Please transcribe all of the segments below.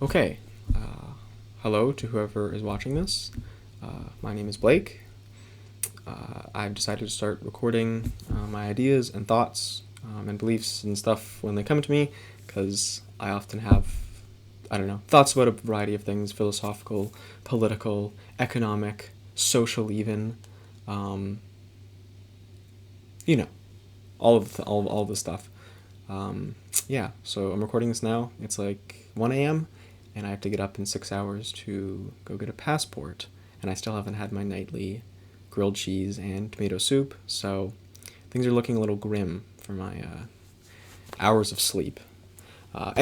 Okay, hello to whoever is watching this. My name is Blake. I've decided to start recording my ideas and thoughts and beliefs and stuff when they come to me, because I often have, thoughts about a variety of things: philosophical, political, economic, social, even, um, you know, all the stuff. So I'm recording this now. It's like 1 a.m. and I have to get up in 6 hours to go get a passport. And I still haven't had my nightly grilled cheese and tomato soup, so things are looking a little grim for my hours of sleep. I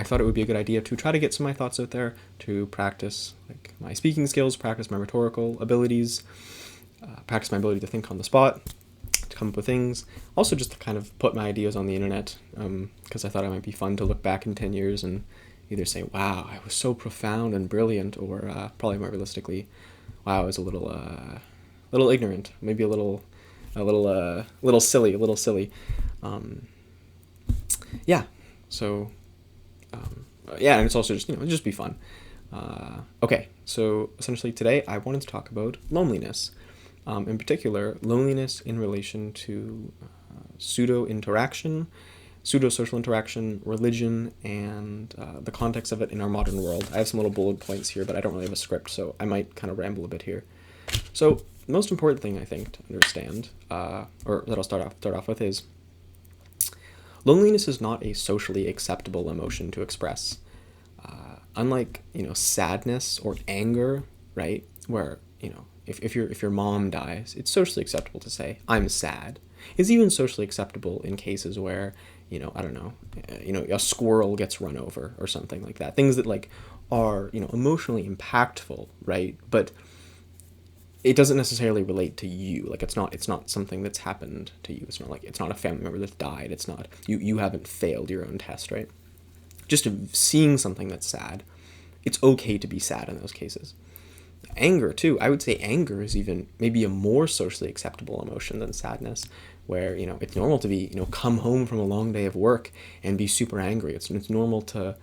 thought it would be a good idea to try to get some of my thoughts out there, to practice like my speaking skills, practice my rhetorical abilities, practice my ability to think on the spot, to come up with things. Also, just to kind of put my ideas on the internet, because I thought it might be fun to look back in 10 years and either say, wow, I was so profound and brilliant, or probably more realistically, wow, I was a little ignorant, maybe a little silly. Yeah. So, and it's also just be fun. Okay, so essentially today I wanted to talk about loneliness. In particular, loneliness in relation to pseudo-social interaction, religion, and the context of it in our modern world. I have some little bullet points here, but I don't really have a script, so I might kind of ramble a bit here. So, the most important thing I think to understand, or that I'll start off with, is loneliness is not a socially acceptable emotion to express. Unlike sadness or anger, right? Where if your mom dies, it's socially acceptable to say I'm sad. It's even socially acceptable in cases where a squirrel gets run over or something like that. Things that are emotionally impactful, right? But it doesn't necessarily relate to you. Like it's not something that's happened to you. It's not a family member that's died. It's not you haven't failed your own test, right? Just seeing something that's sad, it's okay to be sad in those cases. Anger too. I would say anger is even maybe a more socially acceptable emotion than sadness, where it's normal to be come home from a long day of work and be super angry. It's normal to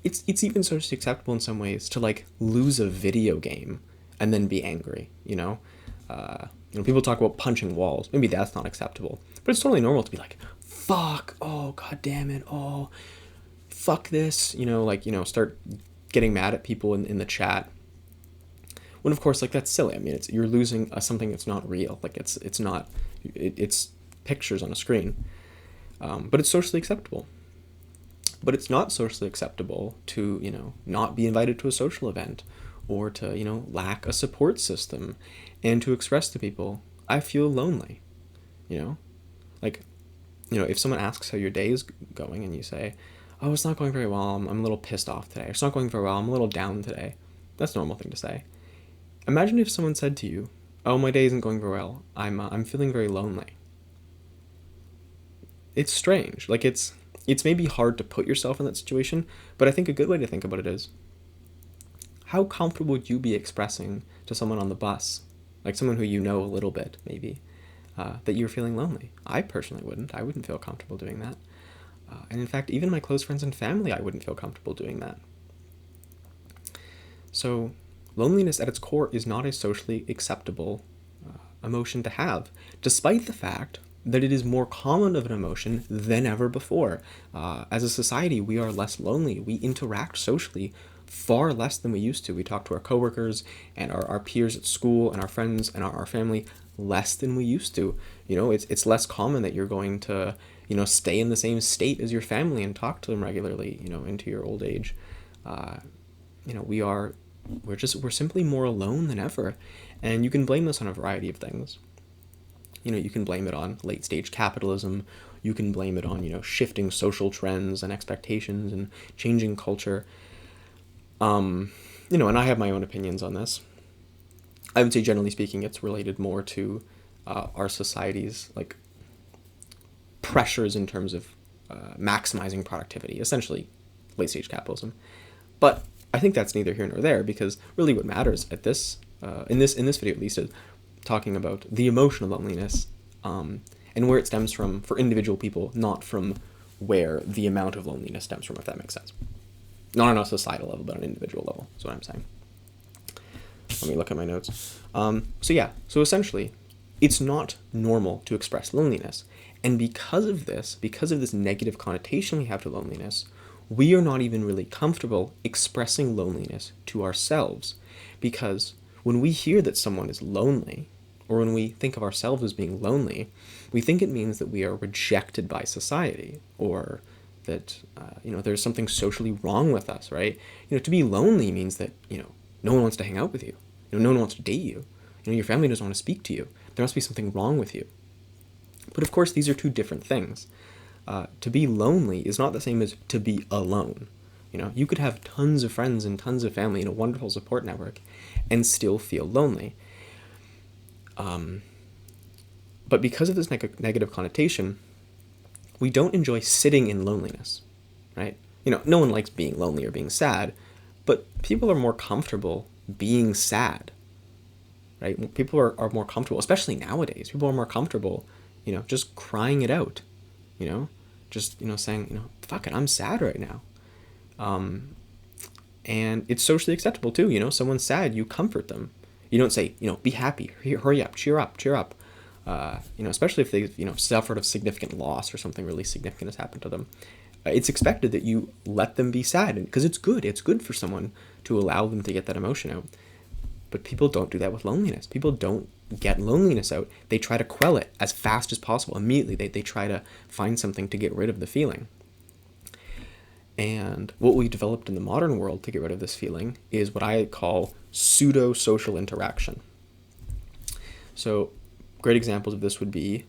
it's even socially acceptable in some ways to lose a video game and then be angry. People talk about punching walls. Maybe that's not acceptable, but it's totally normal to be like, fuck, oh god damn it, oh fuck this, start getting mad at people in the chat. When of course that's silly. I mean, you're losing something that's not real. It's pictures on a screen, but it's socially acceptable. But it's not socially acceptable to not be invited to a social event, or to lack a support system, and to express to people, I feel lonely. If someone asks how your day is going and you say, oh, it's not going very well, I'm a little pissed off today, or it's not going very well, I'm a little down today. That's a normal thing to say. Imagine if someone said to you, oh, my day isn't going very well, I'm feeling very lonely. It's strange. It's maybe hard to put yourself in that situation, but I think a good way to think about it is, how comfortable would you be expressing to someone on the bus, like someone who you know a little bit, maybe, that you're feeling lonely? I personally wouldn't. I wouldn't feel comfortable doing that. And in fact, even my close friends and family, I wouldn't feel comfortable doing that. So, loneliness at its core is not a socially acceptable emotion to have, despite the fact that it is more common of an emotion than ever before. As a society, we are less lonely. We interact socially far less than we used to. We talk to our coworkers and our peers at school and our friends and our family less than we used to. It's less common that you're going to stay in the same state as your family and talk to them regularly into your old age. We're simply more alone than ever, and you can blame this on a variety of things. You can blame it on late stage capitalism. You can blame it on shifting social trends and expectations and changing culture. And I have my own opinions on this. I would say, generally speaking, it's related more to our society's pressures in terms of maximizing productivity, essentially late stage capitalism. But I think that's neither here nor there, because really what matters at this in this video at least is talking about the emotion of loneliness, and where it stems from for individual people, not from where the amount of loneliness stems from, if that makes sense. not on a societal level, but on an individual level, is what I'm saying. Let me look at my notes. So essentially, it's not normal to express loneliness. And because of this negative connotation we have to loneliness, we are not even really comfortable expressing loneliness to ourselves. Because when we hear that someone is lonely, or when we think of ourselves as being lonely, we think it means that we are rejected by society, or that there's something socially wrong with us, right? To be lonely means that no one wants to hang out with you. No one wants to date you. Your family doesn't want to speak to you. There must be something wrong with you. But of course, these are two different things. To be lonely is not the same as to be alone. You could have tons of friends and tons of family and a wonderful support network and still feel lonely. But because of this negative connotation, we don't enjoy sitting in loneliness, right? No one likes being lonely or being sad, but people are more comfortable being sad, right? People are more comfortable, especially nowadays. People are more comfortable, just crying it out, just, saying, fuck it, I'm sad right now. And it's socially acceptable too, someone's sad, you comfort them. You don't say, be happy, hurry up, cheer up. Especially if they've, suffered a significant loss or something really significant has happened to them. It's expected that you let them be sad, because it's good for someone to allow them to get that emotion out. But people don't do that with loneliness. People don't get loneliness out. They try to quell it as fast as possible. Immediately, they try to find something to get rid of the feeling. And what we developed in the modern world to get rid of this feeling is what I call pseudo-social interaction. So great examples of this would be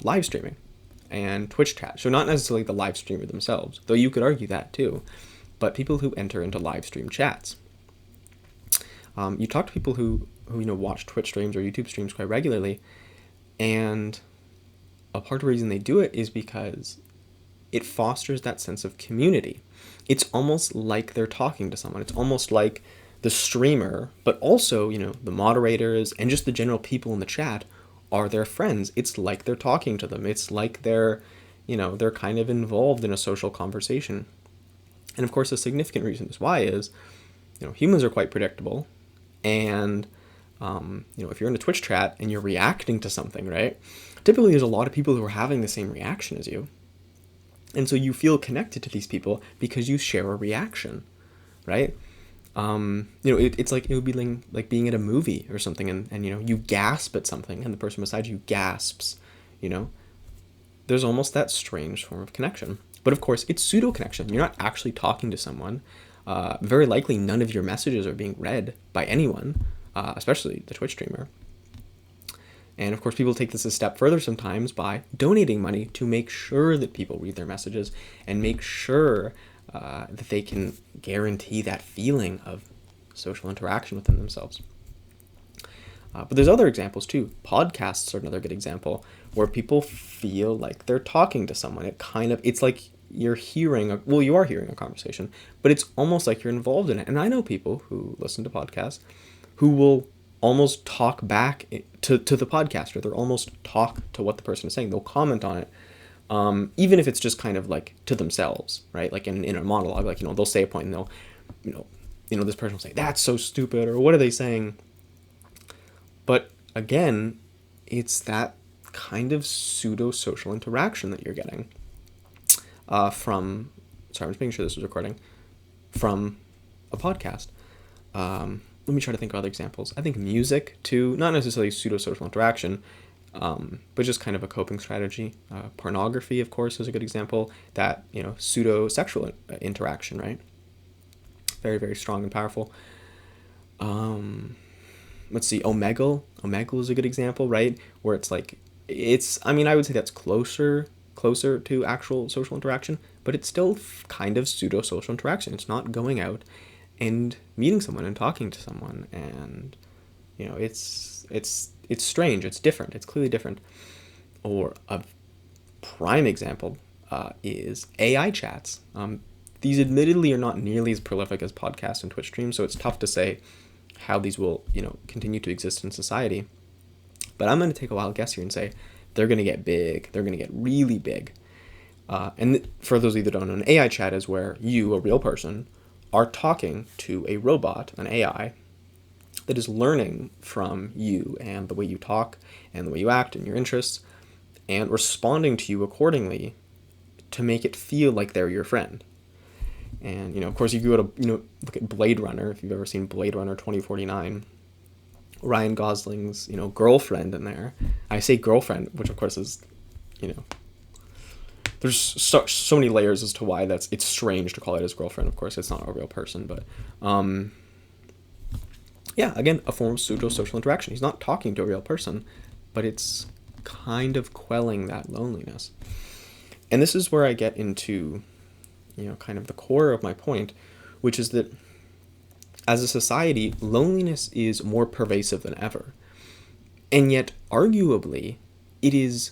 live streaming and Twitch chat. So not necessarily the live streamer themselves, though you could argue that too, but people who enter into live stream chats. You talk to people who watch Twitch streams or YouTube streams quite regularly, and a part of the reason they do it is because it fosters that sense of community. It's almost like they're talking to someone. It's almost like the streamer, but also, the moderators and just the general people in the chat are their friends. It's like they're talking to them. It's like they're kind of involved in a social conversation. And of course, a significant reason why is, humans are quite predictable. And, if you're in a Twitch chat and you're reacting to something, right? Typically, there's a lot of people who are having the same reaction as you. And so you feel connected to these people because you share a reaction, right? It's like, it would be like being at a movie or something and you gasp at something and the person beside you gasps, there's almost that strange form of connection. But of course, it's pseudo connection. You're not actually talking to someone. Very likely none of your messages are being read by anyone, especially the Twitch streamer. And of course, people take this a step further sometimes by donating money to make sure that people read their messages and make sure that they can guarantee that feeling of social interaction within themselves. But there's other examples too. Podcasts are another good example where people feel like they're talking to someone. It's like you are hearing a conversation, but it's almost like you're involved in it. And I know people who listen to podcasts who will almost talk back to the podcaster. They'll almost talk to what the person is saying. They'll comment on it. Even if it's just kind of like to themselves, right? Like in a monologue, like, they'll say a point and they'll, this person will say, that's so stupid, or what are they saying? But again, it's that kind of pseudo-social interaction that you're getting from, sorry, I'm just making sure this is recording, from a podcast. Let me try to think of other examples. I think music too, not necessarily pseudo-social interaction, but just kind of a coping strategy. Pornography, of course, is a good example. That, pseudo-sexual interaction, right? Very, very strong and powerful. Let's see, Omegle. Omegle is a good example, right? Where it's like, I would say that's closer to actual social interaction, but it's still kind of pseudo-social interaction. It's not going out and meeting someone and talking to someone, and it's strange, it's different, it's clearly different. Or a prime example is AI chats. These admittedly are not nearly as prolific as podcasts and Twitch streams, so it's tough to say how these will continue to exist in society. But I'm going to take a wild guess here and say they're going to get big. They're going to get really big. For those of you that don't know, an AI chat is where you, a real person, are talking to a robot, an AI, that is learning from you and the way you talk and the way you act and your interests, and responding to you accordingly to make it feel like they're your friend. And, of course, if you go to, look at Blade Runner, if you've ever seen Blade Runner 2049, Ryan Gosling's, girlfriend in there. I say girlfriend, which of course is, there's so many layers as to why it's strange to call it his girlfriend. Of course, it's not a real person, but, yeah, again, a form of pseudo-social interaction. He's not talking to a real person, but it's kind of quelling that loneliness. And this is where I get into, kind of the core of my point, which is that as a society, loneliness is more pervasive than ever. And yet, arguably, it is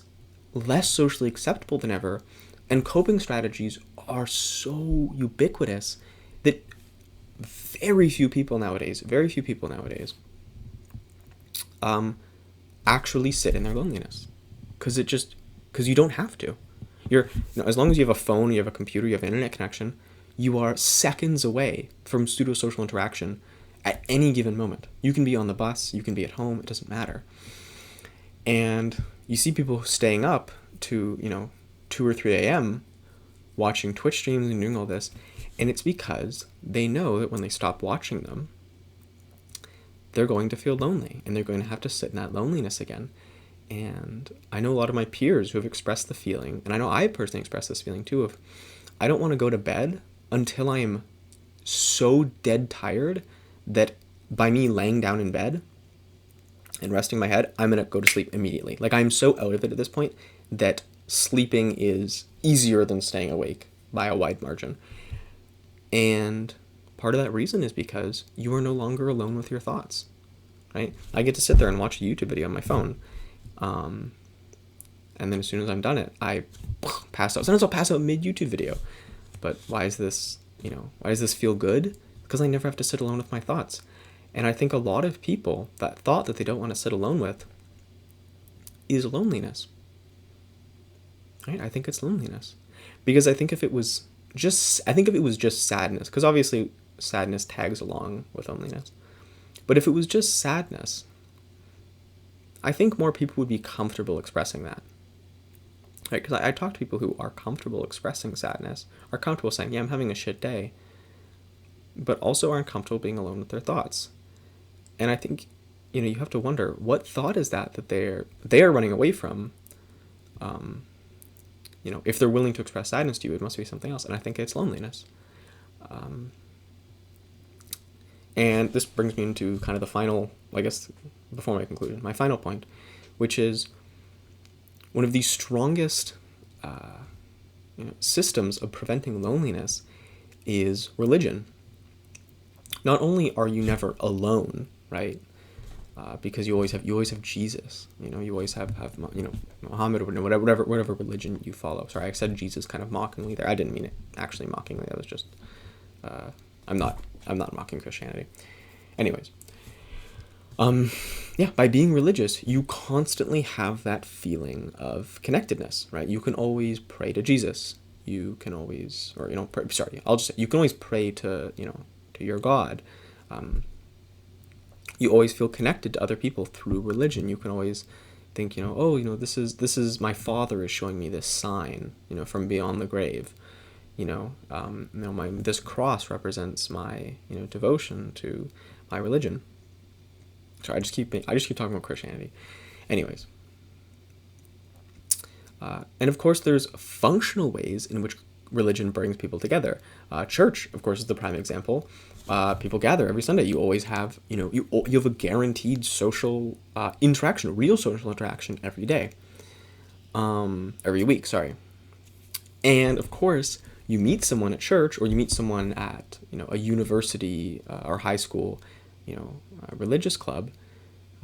less socially acceptable than ever, and coping strategies are so ubiquitous that very few people nowadays actually sit in their loneliness, because you don't have to. As long as you have a phone, you have a computer, you have an internet connection, you are seconds away from pseudo-social interaction at any given moment. You can be on the bus, you can be at home, it doesn't matter. And you see people staying up to 2 or 3 a.m. watching Twitch streams and doing all this, and it's because they know that when they stop watching them, they're going to feel lonely, and they're going to have to sit in that loneliness again. And I know a lot of my peers who have expressed the feeling, and I know I personally expressed this feeling too, of I don't want to go to bed until I am so dead tired that by me laying down in bed and resting my head, I'm going to go to sleep immediately. Like, I'm so out of it at this point that sleeping is easier than staying awake by a wide margin. And part of that reason is because you are no longer alone with your thoughts, right? I get to sit there and watch a YouTube video on my phone. And then as soon as I'm done it, I pass out. Sometimes I'll pass out mid-YouTube video. But why does this feel good? Because I never have to sit alone with my thoughts. And I think a lot of people, that thought that they don't want to sit alone with is loneliness. Right? I think it's loneliness. Because I think if it was just sadness, because obviously sadness tags along with loneliness. But if it was just sadness, I think more people would be comfortable expressing that. Right? Because I talk to people who are comfortable expressing sadness, are comfortable saying, yeah, I'm having a shit day, but also aren't comfortable being alone with their thoughts. And I think, you have to wonder, what thought is that they are running away from? If they're willing to express sadness to you, it must be something else. And I think it's loneliness. And this brings me into kind of the final, I guess, before my conclusion, my final point, which is one of the strongest systems of preventing loneliness is religion. Not only are you never alone, right? Because you always have Jesus. You always have Muhammad or whatever religion you follow. Sorry, I said Jesus kind of mockingly there. I didn't mean it actually mockingly. I was just I'm not mocking Christianity. Anyways, by being religious, you constantly have that feeling of connectedness, right? You can always pray to Jesus. You can always, you can always pray to your God. You always feel connected to other people through religion. You can always think, this is my Father is showing me this sign, from beyond the grave. This cross represents my, devotion to my religion. Sorry, I just keep talking about Christianity. Anyways. And of course, there's functional ways in which religion brings people together. Church, of course, is the prime example. People gather every Sunday. You always have, you have a guaranteed social interaction, real social interaction every day. Every week, sorry. And of course, you meet someone at church, or you meet someone at, a university or high school, a religious club.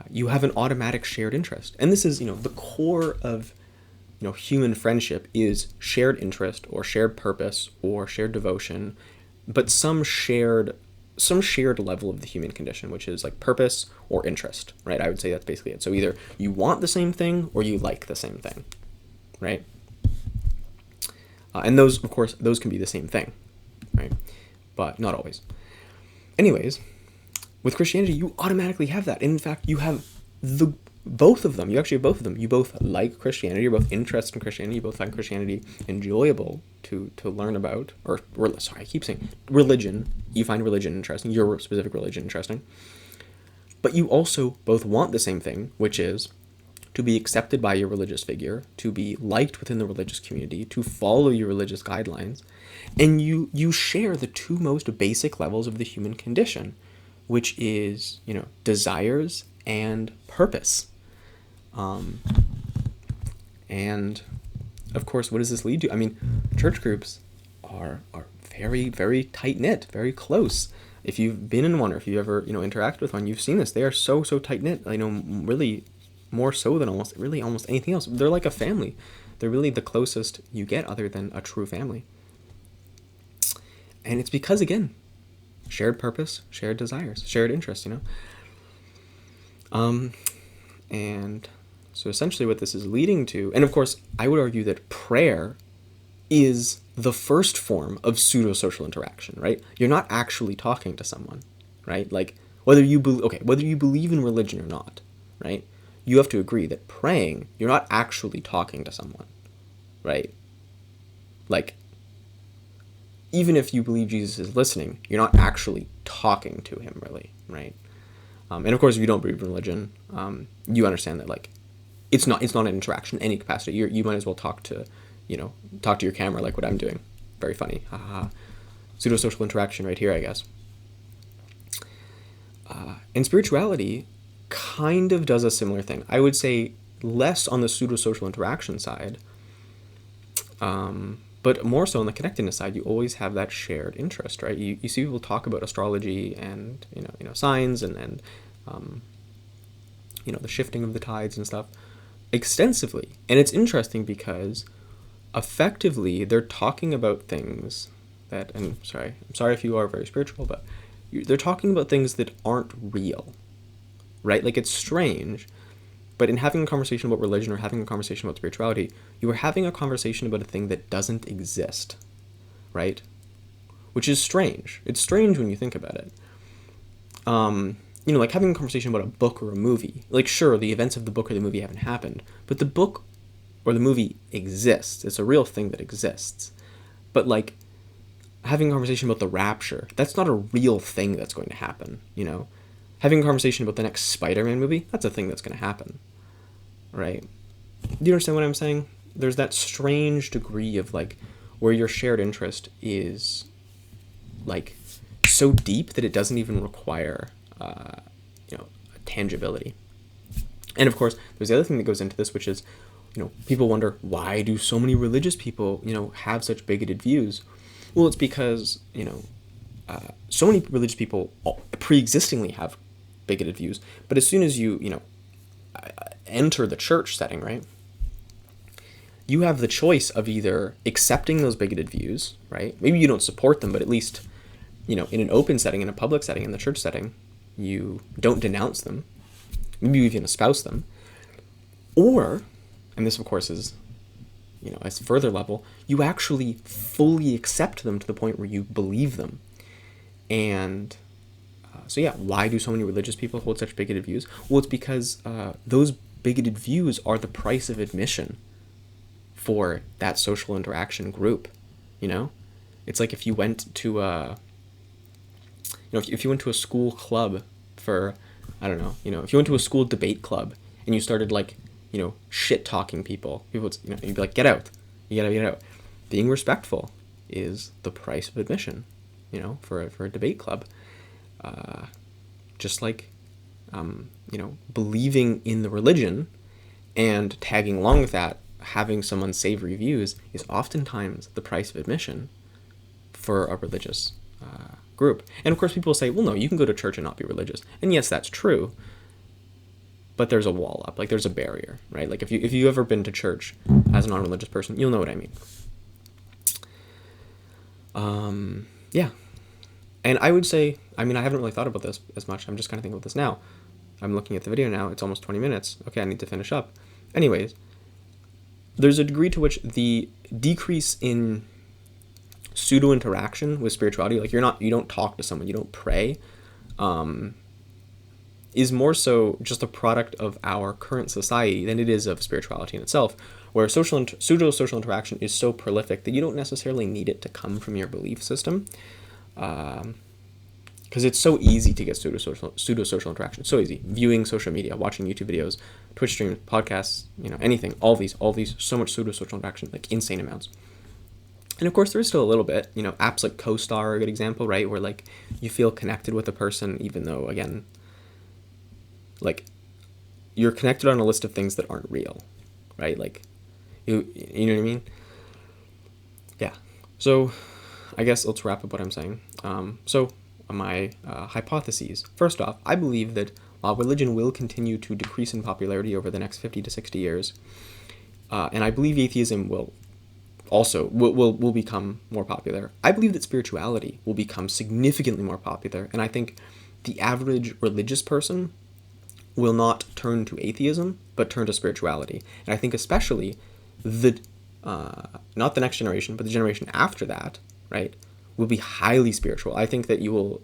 You have an automatic shared interest. And this is, the core of, human friendship is shared interest or shared purpose or shared devotion, but some shared level of the human condition, which is like purpose or interest, right? I would say that's basically it. So either you want the same thing or you like the same thing, right? And those, of course, those can be the same thing, right? But not always. Anyways, with Christianity, you automatically have that. In fact, you have both of them. You actually have both of them. You both like Christianity. You're both interested in Christianity. You both find Christianity enjoyable to learn about. I keep saying religion. You find religion interesting. Your specific religion interesting. But you also both want the same thing, which is to be accepted by your religious figure, to be liked within the religious community, to follow your religious guidelines. And you share the two most basic levels of the human condition, which is, desires and purpose. And of course, what does this lead to? I mean, church groups are very, very tight-knit, very close. If you've been in one, or if you ever, interacted with one, you've seen this. They are so tight-knit, really more so than almost anything else. They're like a family. They're really the closest you get other than a true family. And it's because, again, shared purpose, shared desires, shared interests, And so essentially what this is leading to, and of course, I would argue that prayer is the first form of pseudo-social interaction, right? You're not actually talking to someone, right? Like, whether you believe in religion or not, right? You have to agree that praying, you're not actually talking to someone, right? Like, even if you believe Jesus is listening, you're not actually talking to him, really, right? And of course, if you don't believe in religion, you understand that, like, it's not an interaction in any capacity. You might as well talk to your camera, like what I'm doing. Very funny. Pseudo-social interaction right here, I guess. And spirituality kind of does a similar thing. I would say less on the pseudo-social interaction side, but more so on the connectedness side. You always have that shared interest, right? You see people talk about astrology and signs and the shifting of the tides and stuff extensively, and it's interesting because effectively they're talking about things that, and I'm sorry if you are very spiritual, but they're talking about things that aren't real, right? Like, it's strange, but in having a conversation about religion or having a conversation about spirituality, you are having a conversation about a thing that doesn't exist, right? Which is strange. It's strange when you think about it. Like having a conversation about a book or a movie. Like, sure, the events of the book or the movie haven't happened, but the book or the movie exists. It's a real thing that exists. But, like, having a conversation about the rapture, that's not a real thing that's going to happen, Having a conversation about the next Spider-Man movie, that's a thing that's going to happen, right? Do you understand what I'm saying? There's that strange degree of, like, where your shared interest is, like, so deep that it doesn't even require, tangibility. And, of course, there's the other thing that goes into this, which is, people wonder, why do so many religious people, have such bigoted views? Well, it's because, so many religious people pre-existingly have bigoted views, but as soon as you enter the church setting, right, you have the choice of either accepting those bigoted views, right? Maybe you don't support them, but at least, in an open setting, in a public setting, in the church setting, you don't denounce them. Maybe you even espouse them. Or, and this of course is, a further level, you actually fully accept them to the point where you believe them. And so yeah, why do so many religious people hold such bigoted views? Well, it's because those bigoted views are the price of admission for that social interaction group. It's like if you went to if you went to a school club for, I don't know, if you went to a school debate club and you started, like, shit talking people would, you'd be like, get out, you gotta get out. Being respectful is the price of admission, for a debate club. Just like, believing in the religion and tagging along with that, having some unsavory views, is oftentimes the price of admission for a religious group. And of course, people say, well, no, you can go to church and not be religious. And yes, that's true. But there's a wall up, like there's a barrier, right? Like if you ever been to church as a non-religious person, you'll know what I mean. Yeah. And I would say, I haven't really thought about this as much. I'm just kind of thinking about this now. I'm looking at the video now. It's almost 20 minutes. Okay, I need to finish up. Anyways, there's a degree to which the decrease in pseudo interaction with spirituality, like you don't talk to someone, you don't pray, is more so just a product of our current society than it is of spirituality in itself, where pseudo-social interaction is so prolific that you don't necessarily need it to come from your belief system, because it's so easy to get pseudo-social interaction. It's so easy. Viewing social media, watching YouTube videos, Twitch streams, podcasts, anything, all these, so much pseudo-social interaction, like insane amounts. And of course, there is still a little bit, apps like CoStar are a good example, right? Where like you feel connected with a person, even though, again, like you're connected on a list of things that aren't real, right? Like, you know what I mean? Yeah. So I guess let's wrap up what I'm saying. So my hypotheses. First off, I believe that religion will continue to decrease in popularity over the next 50 to 60 years. And I believe atheism will also will become more popular. I believe that spirituality will become significantly more popular, and I think the average religious person will not turn to atheism, but turn to spirituality. And I think especially not the next generation, but the generation after that, right, will be highly spiritual. I think that you will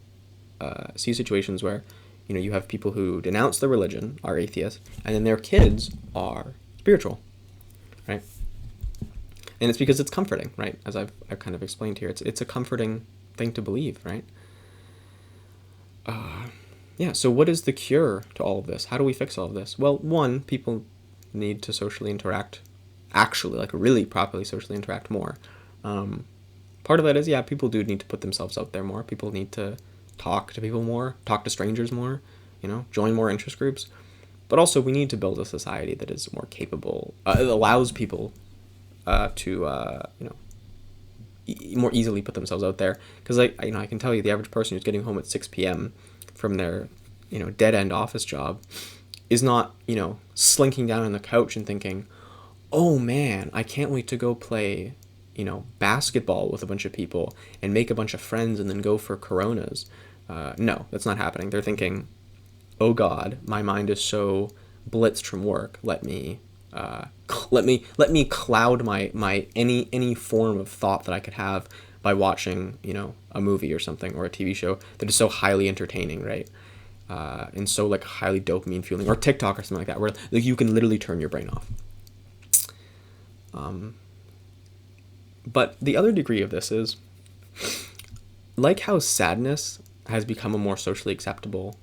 see situations where, you have people who denounce their religion, are atheists, and then their kids are spiritual, right? And it's because it's comforting, right? As I've kind of explained here, it's a comforting thing to believe, right? Yeah, so what is the cure to all of this? How do we fix all of this? Well, one, people need to socially interact, actually, like really properly socially interact more. Part of that is, people do need to put themselves out there more. People need to talk to people more, talk to strangers more, join more interest groups. But also, we need to build a society that is more capable, it allows people to more easily put themselves out there. Because I can tell you, the average person who's getting home at 6 p.m. from their dead-end office job is not slinking down on the couch and thinking, oh man, I can't wait to go play basketball with a bunch of people and make a bunch of friends and then go for Coronas. No, that's not happening. They're thinking, oh God, my mind is so blitzed from work. Let me cloud my any form of thought that I could have by watching a movie or something, or a TV show that is so highly entertaining, right? And so like highly dopamine fueling, or TikTok or something like that, where like you can literally turn your brain off. But the other degree of this is, like how sadness has become a more socially acceptable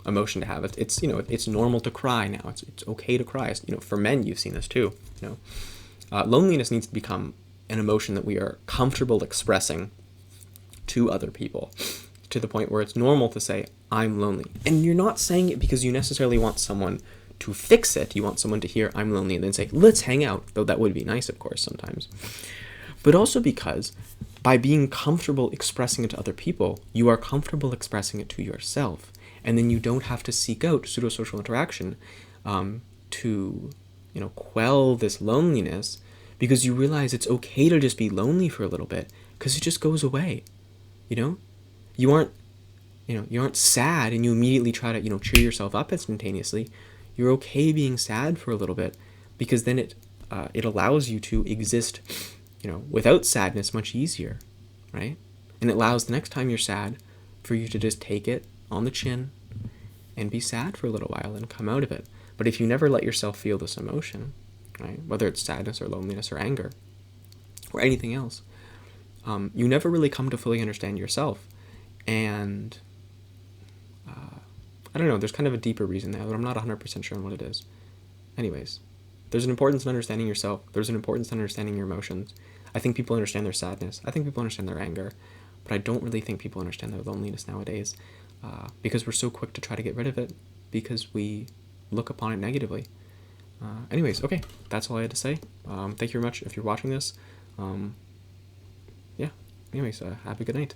emotion to have. It's normal to cry now. It's okay to cry. For men, you've seen this too. Loneliness needs to become an emotion that we are comfortable expressing to other people, to the point where it's normal to say, I'm lonely. And you're not saying it because you necessarily want someone to fix it. You want someone to hear, I'm lonely, and then say, let's hang out. Though that would be nice, of course, sometimes. But also because by being comfortable expressing it to other people, you are comfortable expressing it to yourself. And then you don't have to seek out pseudo-social interaction to, quell this loneliness, because you realize it's okay to just be lonely for a little bit, because it just goes away. You aren't sad and you immediately try to, cheer yourself up instantaneously. You're okay being sad for a little bit, because then it allows you to exist, without sadness much easier, right? And it allows the next time you're sad for you to just take it on the chin and be sad for a little while and come out of it. But if you never let yourself feel this emotion, right, whether it's sadness or loneliness or anger or anything else, you never really come to fully understand yourself. And I don't know, there's kind of a deeper reason there, but I'm not 100% sure on what it is. Anyways, there's an importance in understanding yourself. There's an importance in understanding your emotions. I think people understand their sadness. I think people understand their anger. But I don't really think people understand their loneliness nowadays, because we're so quick to try to get rid of it because we look upon it negatively. Anyways, okay, that's all I had to say. Thank you very much if you're watching this. Yeah, anyways, have a good night.